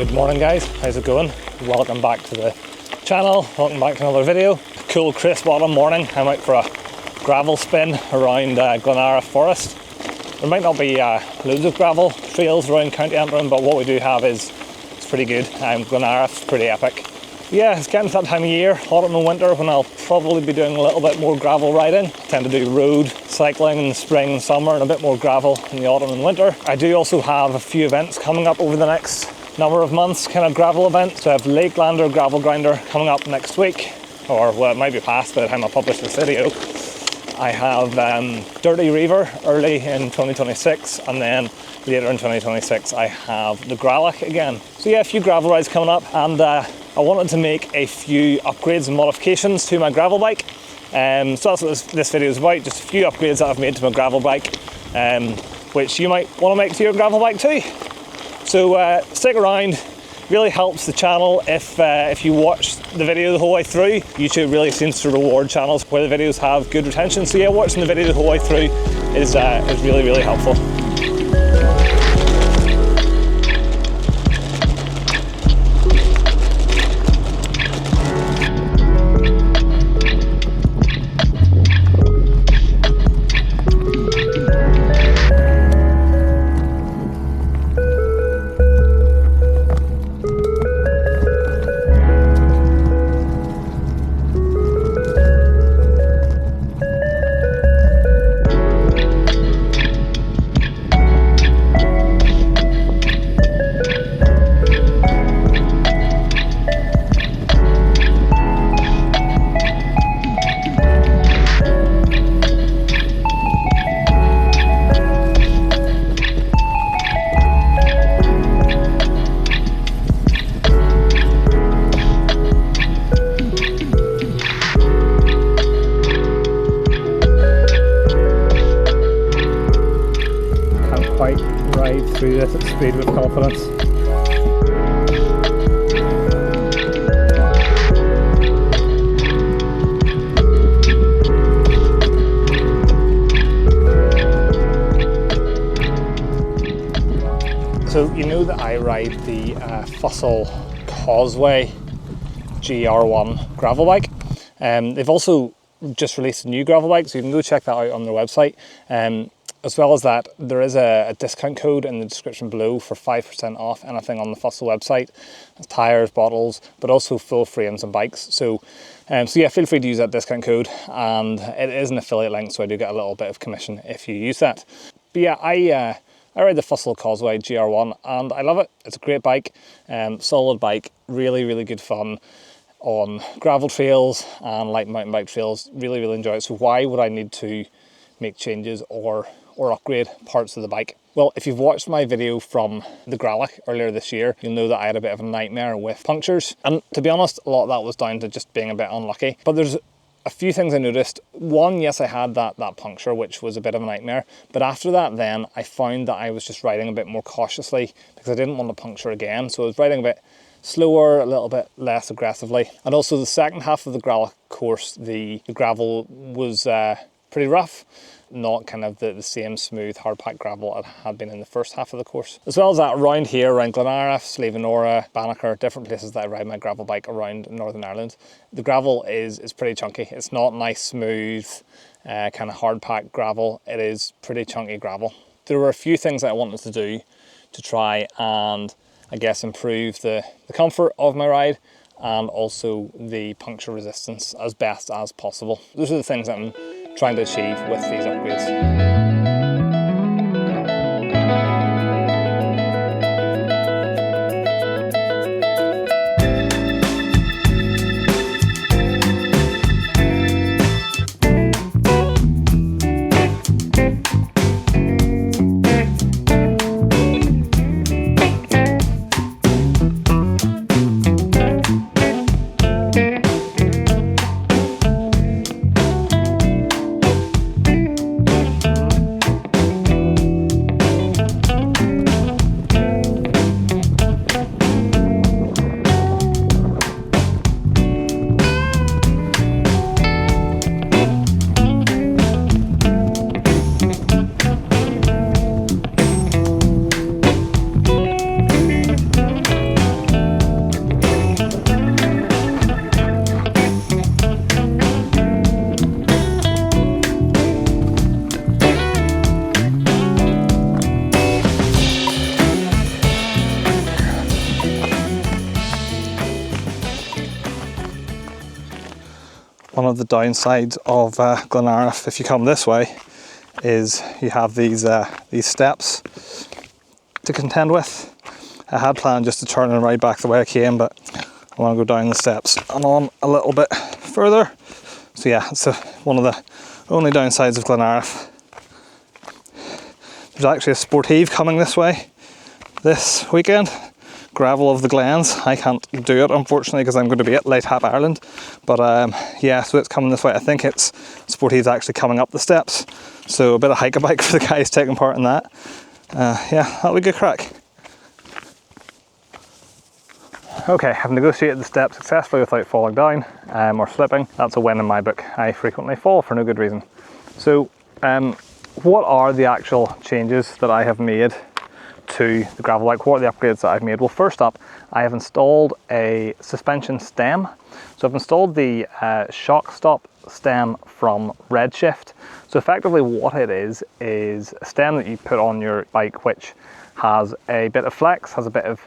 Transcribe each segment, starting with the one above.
Good morning guys, how's it going? Welcome back to the channel, welcome back to another video. Cool crisp autumn morning, I'm out for a gravel spin around Gralloch Forest. There might not be loads of gravel trails around County Antrim, but what we do have is it's pretty good. Gralloch's pretty epic. Yeah, it's getting to that time of year, autumn and winter, when I'll probably be doing a little bit more gravel riding. I tend to do road cycling in the spring and summer and a bit more gravel in the autumn and winter. I do also have a few events coming up over the next number of months, kind of gravel events. So I have Lakelander Gravel Grinder coming up next week, or well, it might be past by the time I publish this video. I have Dirty Reaver early in 2026, and then later in 2026 I have the Gralloch again. So yeah, a few gravel rides coming up, and I wanted to make a few upgrades and modifications to my gravel bike. So that's what this video is about, just a few upgrades that I've made to my gravel bike, which you might want to make to your gravel bike too. So stick around. Really helps the channel if you watch the video the whole way through. YouTube really seems to reward channels where the videos have good retention. So yeah, watching the video the whole way through is really helpful. Ride through this at speed with confidence. So you know that I ride the Fossil Causeway GR1 gravel bike. They've also just released a new gravel bike, so you can go check that out on their website. As well as that, there is a discount code in the description below for 5% off anything on the Fossil website. Tires, bottles, but also full frames and bikes. So yeah, feel free to use that discount code, and it is an affiliate link, so I do get a little bit of commission if you use that. But yeah, I ride the Fossil Causeway GR1 and I love it. It's a great bike, solid bike, really good fun on gravel trails and light mountain bike trails. Really enjoy it. So why would I need to make changes or upgrade parts of the bike? Well, if you've watched my video from the Gralloch earlier this year, you'll know that I had a bit of a nightmare with punctures. And to be honest, a lot of that was down to just being a bit unlucky. But there's a few things I noticed. One, yes, I had that puncture, which was a bit of a nightmare. But after that, then I found that I was just riding a bit more cautiously because I didn't want to puncture again. So I was riding a bit slower, a little bit less aggressively. And also the second half of the Gralloch course, the gravel was pretty rough. Not kind of the same smooth hard packed gravel it had been in the first half of the course. As well as that, around here, around Gralloch, Slievenora, Bannocker, different places that I ride my gravel bike around Northern Ireland, the gravel is pretty chunky. It's not nice, smooth, kind of hard packed gravel. It is pretty chunky gravel. There were a few things that I wanted to do to try and, I guess, improve the comfort of my ride and also the puncture resistance as best as possible. Those are the things that I'm trying to achieve with these upgrades. One of the downsides of Glenariff, if you come this way, is you have these steps to contend with. I had planned just to turn and ride back the way I came, but I want to go down the steps and on a little bit further. So yeah, it's one of the only downsides of Glenariff. There's actually a Sportive coming this way this weekend. Gravel of the Glens. I can't do it, unfortunately, because I'm going to be at Late Hap, Ireland. But yeah, so it's coming this way. I think it's Sportive's actually coming up the steps. So a bit of hike-a-bike for the guys taking part in that. Yeah, that'll be good crack. Okay, I've negotiated the steps successfully without falling down or slipping. That's a win in my book. I frequently fall for no good reason. So, what are the actual changes that I have made to the gravel bike? What are the upgrades that I've made? Well, first up, I have installed a suspension stem. So I've installed the shock stop stem from Redshift. So effectively what it is a stem that you put on your bike which has a bit of flex, has a bit of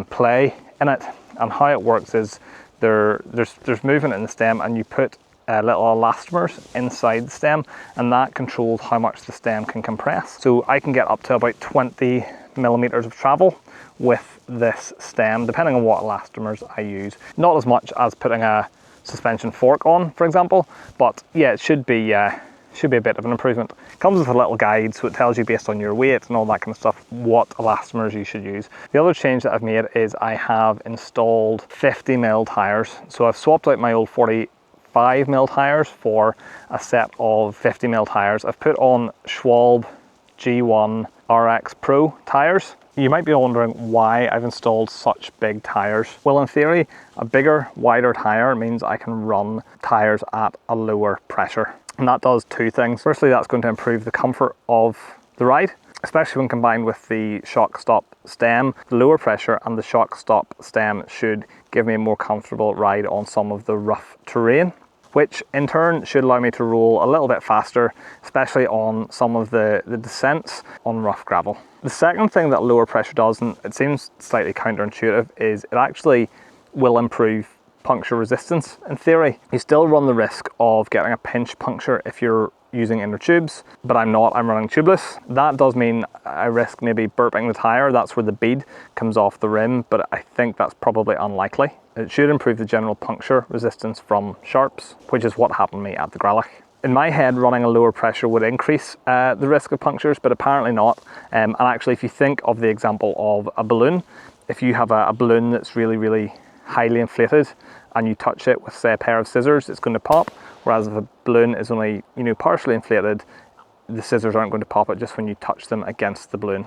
play in it. And how it works is there's movement in the stem, and you put little elastomers inside the stem, and that controls how much the stem can compress. So I can get up to about 20 millimeters of travel with this stem, depending on what elastomers I use. Not as much as putting a suspension fork on, for example, but yeah, it should be a bit of an improvement. It comes with a little guide, so it tells you based on your weight and all that kind of stuff what elastomers you should use. The other change that I've made is I have installed 50mm tires. So I've swapped out my old 45mm tires for a set of 50mm tires. I've put on Schwalbe G1 RX Pro tires. You might be wondering why I've installed such big tires. Well, in theory, a bigger, wider tire means I can run tires at a lower pressure. And that does two things. Firstly, that's going to improve the comfort of the ride, especially when combined with the shock stop stem. The lower pressure and the shock stop stem should give me a more comfortable ride on some of the rough terrain, which in turn should allow me to roll a little bit faster, especially on some of the descents on rough gravel. The second thing that lower pressure does, and it seems slightly counterintuitive, is it actually will improve puncture resistance. In theory, you still run the risk of getting a pinch puncture if you're using inner tubes, but I'm running tubeless. That does mean I risk maybe burping the tire. That's where the bead comes off the rim, but I think that's probably unlikely. It should improve the general puncture resistance from sharps, which is what happened to me at the Gralloch. In my head, running a lower pressure would increase the risk of punctures, but apparently not. And actually, if you think of the example of a balloon, if you have a balloon that's really, really highly inflated and you touch it with, say, a pair of scissors, it's going to pop. Whereas if a balloon is only, partially inflated, the scissors aren't going to pop it just when you touch them against the balloon.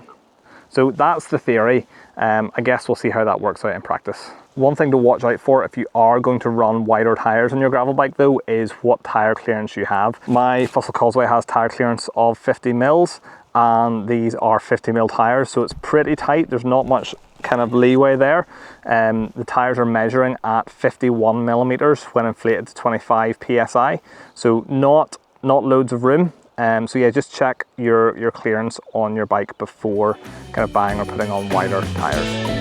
So that's the theory. I guess we'll see how that works out in practice. One thing to watch out for if you are going to run wider tires on your gravel bike though is what tire clearance you have. My Fossil Causeway has tire clearance of 50 mils, and these are 50mm tires, so it's pretty tight. There's not much kind of leeway there. The tires are measuring at 51mm when inflated to 25 psi, so not loads of room. So yeah, just check your clearance on your bike before kind of buying or putting on wider tires.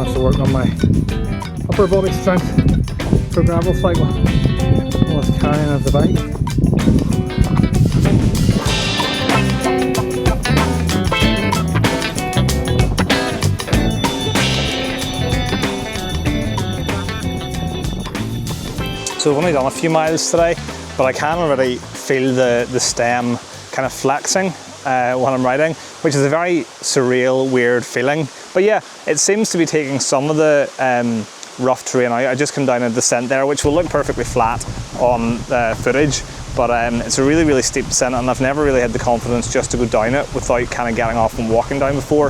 have to work on my upper body strength for gravel cycling while it's carrying out the bike. So I've only done a few miles today, but I can already feel the stem kind of flexing when I'm riding, which is a very surreal, weird feeling. But yeah, it seems to be taking some of the rough terrain out. I just come down a descent there, which will look perfectly flat on footage, but it's a really, really steep descent, and I've never really had the confidence just to go down it without kind of getting off and walking down before,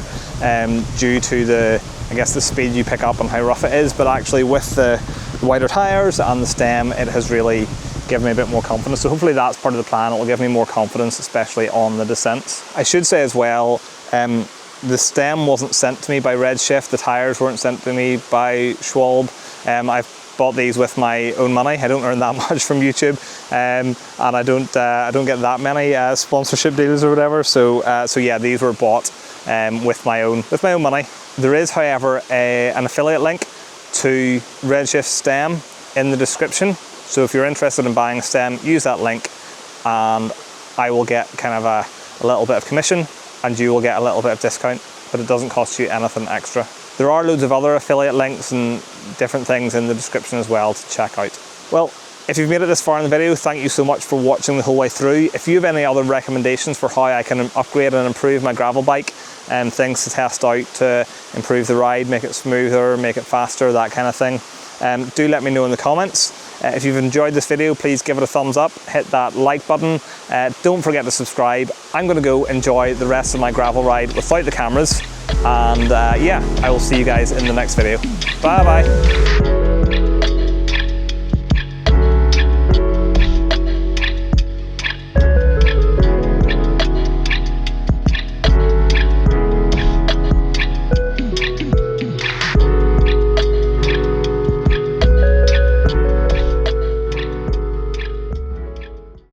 due to the, I guess, the speed you pick up and how rough it is. But actually with the wider tyres and the stem, it has really given me a bit more confidence. So hopefully that's part of the plan. It will give me more confidence, especially on the descents. I should say as well, the stem wasn't sent to me by Redshift. The tyres weren't sent to me by Schwalbe. I've bought these with my own money. I don't earn that much from YouTube, and I don't get that many sponsorship deals or whatever. So yeah, these were bought with my own money. There is, however, an affiliate link to Redshift stem in the description. So if you're interested in buying a stem, use that link, and I will get kind of a little bit of commission, and you will get a little bit of discount, but it doesn't cost you anything extra. There are loads of other affiliate links and different things in the description as well to check out. Well, if you've made it this far in the video, thank you so much for watching the whole way through. If you have any other recommendations for how I can upgrade and improve my gravel bike, and things to test out to improve the ride, make it smoother, make it faster, that kind of thing, do let me know in the comments. If you've enjoyed this video, please give it a thumbs up, hit that like button, don't forget to subscribe. I'm going to go enjoy the rest of my gravel ride without the cameras, and yeah, I will see you guys in the next video. Bye bye.